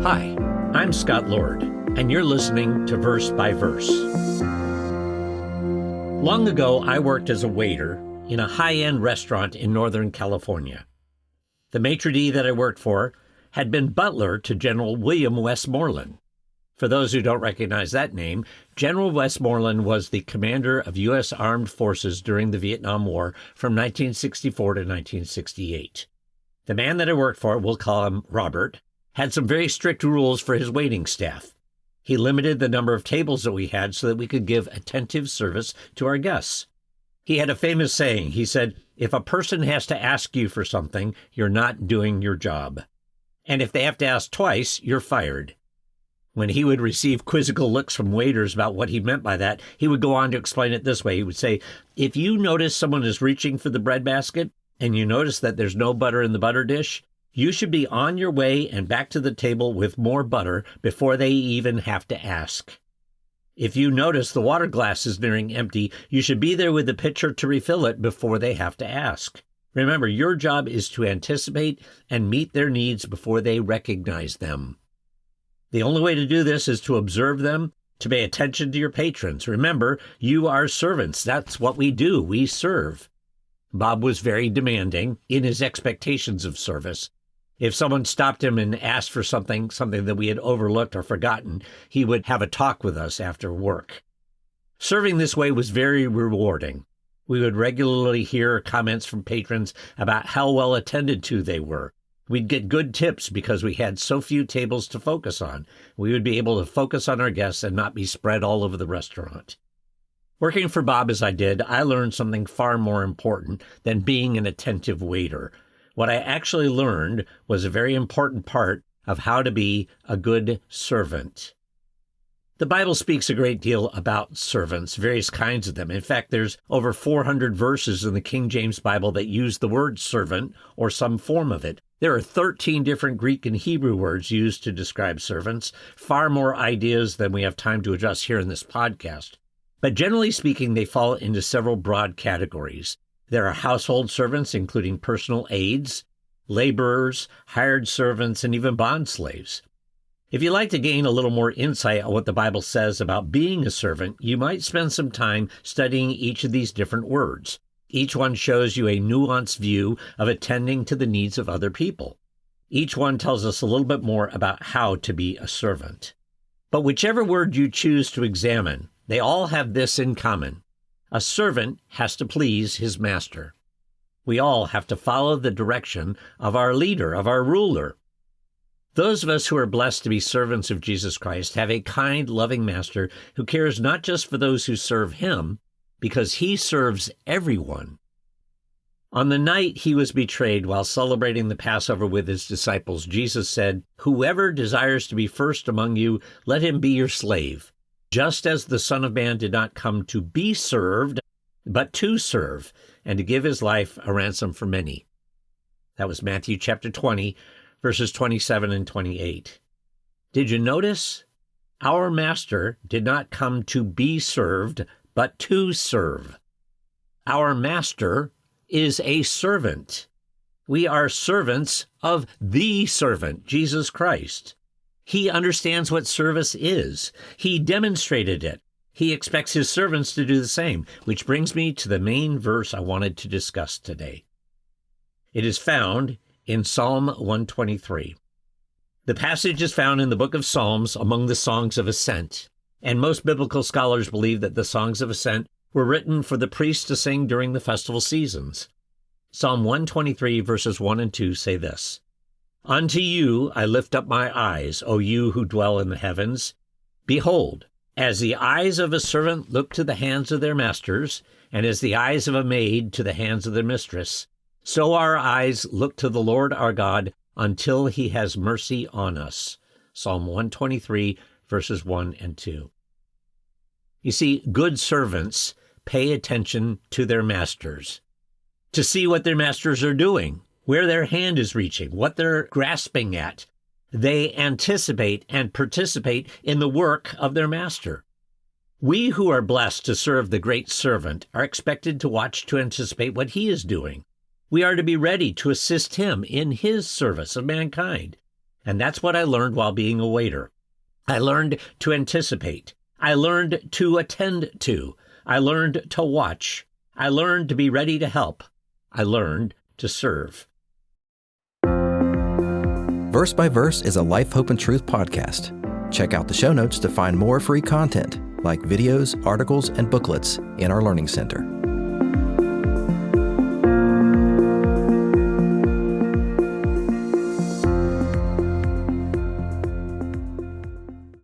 Hi, I'm Scott Lord, and you're listening to Verse by Verse. Long ago, I worked as a waiter in a high-end restaurant in Northern California. The maitre d' that I worked for had been butler to General William Westmoreland. For those who don't recognize that name, General Westmoreland was the commander of U.S. Armed Forces during the Vietnam War from 1964 to 1968. The man that I worked for, we'll call him Robert, had some very strict rules for his waiting staff. He limited the number of tables that we had so that we could give attentive service to our guests. He had a famous saying. He said, if a person has to ask you for something, you're not doing your job. And if they have to ask twice, you're fired. When he would receive quizzical looks from waiters about what he meant by that, he would go on to explain it this way. He would say, if you notice someone is reaching for the bread basket and you notice that there's no butter in the butter dish, you should be on your way and back to the table with more butter before they even have to ask. If you notice the water glass is nearing empty, you should be there with the pitcher to refill it before they have to ask. Remember, your job is to anticipate and meet their needs before they recognize them. The only way to do this is to observe them, to pay attention to your patrons. Remember, you are servants. That's what we do. We serve. Bob was very demanding in his expectations of service. If someone stopped him and asked for something that we had overlooked or forgotten, he would have a talk with us after work. Serving this way was very rewarding. We would regularly hear comments from patrons about how well attended to they were. We'd get good tips because we had so few tables to focus on. We would be able to focus on our guests and not be spread all over the restaurant. Working for Bob as I did, I learned something far more important than being an attentive waiter. What I actually learned was a very important part of how to be a good servant. The Bible speaks a great deal about servants, various kinds of them. In fact, there's over 400 verses in the King James Bible that use the word servant or some form of it. There are 13 different Greek and Hebrew words used to describe servants, far more ideas than we have time to address here in this podcast. But generally speaking, they fall into several broad categories. There are household servants, including personal aides, laborers, hired servants, and even bond slaves. If you'd like to gain a little more insight on what the Bible says about being a servant, you might spend some time studying each of these different words. Each one shows you a nuanced view of attending to the needs of other people. Each one tells us a little bit more about how to be a servant. But whichever word you choose to examine, they all have this in common. A servant has to please his master. We all have to follow the direction of our leader, of our ruler. Those of us who are blessed to be servants of Jesus Christ have a kind, loving master who cares not just for those who serve him, because he serves everyone. On the night he was betrayed while celebrating the Passover with his disciples, Jesus said, "Whoever desires to be first among you, let him be your slave. Just as the Son of Man did not come to be served, but to serve, and to give his life a ransom for many." That was Matthew chapter 20, verses 27 and 28. Did you notice? Our Master did not come to be served, but to serve. Our Master is a servant. We are servants of the servant, Jesus Christ. He understands what service is. He demonstrated it. He expects his servants to do the same, which brings me to the main verse I wanted to discuss today. It is found in Psalm 123. The passage is found in the book of Psalms among the songs of ascent, and most biblical scholars believe that the songs of ascent were written for the priests to sing during the festival seasons. Psalm 123 verses 1 and 2 say this, "Unto you I lift up my eyes, O you who dwell in the heavens. Behold, as the eyes of a servant look to the hands of their masters, and as the eyes of a maid to the hands of their mistress, so our eyes look to the Lord our God until he has mercy on us." Psalm 123, verses 1 and 2. You see, good servants pay attention to their masters, to see what their masters are doing, where their hand is reaching, what they're grasping at. They anticipate and participate in the work of their master. We who are blessed to serve the great servant are expected to watch to anticipate what he is doing. We are to be ready to assist him in his service of mankind. And that's what I learned while being a waiter. I learned to anticipate. I learned to attend to. I learned to watch. I learned to be ready to help. I learned to serve. Verse by Verse is a Life, Hope, and Truth podcast. Check out the show notes to find more free content like videos, articles, and booklets in our Learning Center.